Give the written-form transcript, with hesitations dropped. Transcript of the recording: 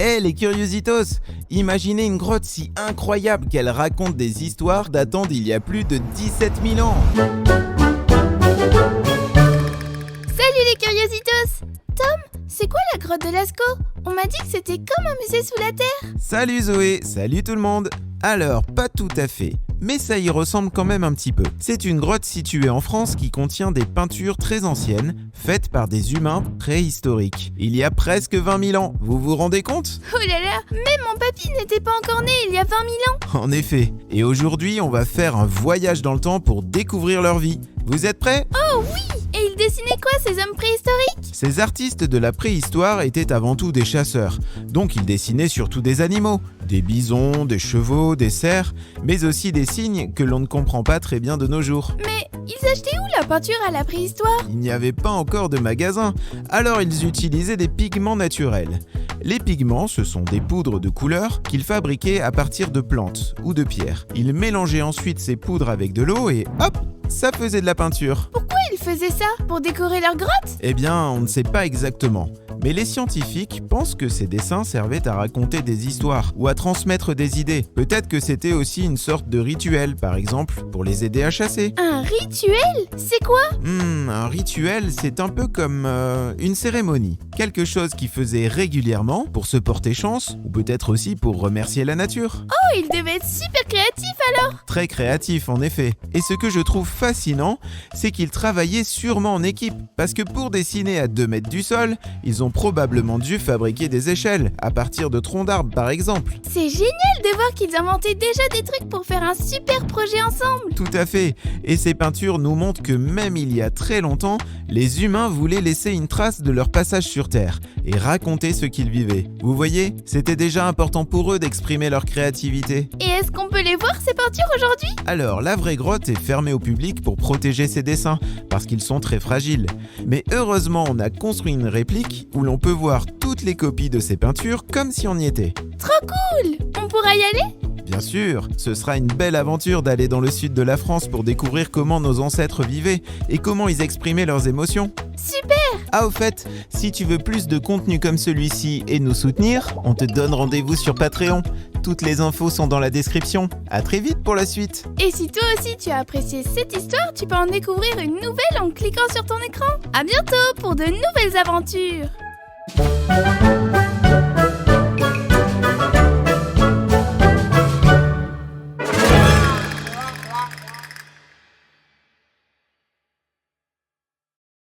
Les curiositos, imaginez une grotte si incroyable qu'elle raconte des histoires datant d'il y a plus de 17 000 ans. Salut les curiositos! Tom, c'est quoi la grotte de Lascaux? On m'a dit que c'était comme un musée sous la terre. Salut Zoé, salut tout le monde. Alors, pas tout à fait, mais ça y ressemble quand même un petit peu. C'est une grotte située en France qui contient des peintures très anciennes, faites par des humains préhistoriques. Il y a presque 20 000 ans, vous vous rendez compte? Oh là là, même mon papy n'était pas encore né il y a 20 000 ans. En effet, et aujourd'hui on va faire un voyage dans le temps pour découvrir leur vie. Vous êtes prêts? Oh oui! Et ils dessinaient quoi ces hommes préhistoriques? Ces artistes de la préhistoire étaient avant tout des chasseurs, donc ils dessinaient surtout des animaux, des bisons, des chevaux, des cerfs, mais aussi des signes que l'on ne comprend pas très bien de nos jours. Mais ils achetaient où la peinture à la préhistoire? Il n'y avait pas encore de magasin, alors ils utilisaient des pigments naturels. Les pigments, ce sont des poudres de couleur qu'ils fabriquaient à partir de plantes ou de pierres. Ils mélangeaient ensuite ces poudres avec de l'eau et hop, ça faisait de la peinture. Pourquoi ils faisaient ça? Pour décorer leur grotte? Eh bien, on ne sait pas exactement. Mais les scientifiques pensent que ces dessins servaient à raconter des histoires ou à transmettre des idées. Peut-être que c'était aussi une sorte de rituel, par exemple, pour les aider à chasser. Un rituel? C'est quoi? Un rituel, c'est un peu comme une cérémonie. Quelque chose qu'ils faisaient régulièrement pour se porter chance, ou peut-être aussi pour remercier la nature. Oh, ils devaient être super créatifs alors! Très créatif en effet. Et ce que je trouve fascinant, c'est qu'ils travaillaient sûrement en équipe. Parce que pour dessiner à 2 mètres du sol, ils ont probablement dû fabriquer des échelles, à partir de troncs d'arbres par exemple. C'est génial de voir qu'ils inventaient déjà des trucs pour faire un super projet ensemble! Tout à fait. Et ces peintures nous montrent que même il y a très longtemps, les humains voulaient laisser une trace de leur passage sur Terre et raconter ce qu'ils vivaient. Vous voyez, c'était déjà important pour eux d'exprimer leur créativité. Et est-ce qu'on peut les voir ces peintures aujourd'hui? Alors, la vraie grotte est fermée au public pour protéger ces dessins, parce qu'ils sont très fragiles. Mais heureusement, on a construit une réplique où l'on peut voir toutes les copies de ces peintures comme si on y était. Trop cool! On pourra y aller? Bien sûr, ce sera une belle aventure d'aller dans le sud de la France pour découvrir comment nos ancêtres vivaient et comment ils exprimaient leurs émotions. Super! Ah, au fait, si tu veux plus de contenu comme celui-ci et nous soutenir, on te donne rendez-vous sur Patreon. Toutes les infos sont dans la description. À très vite pour la suite. Et si toi aussi tu as apprécié cette histoire, tu peux en découvrir une nouvelle en cliquant sur ton écran. À bientôt pour de nouvelles aventures!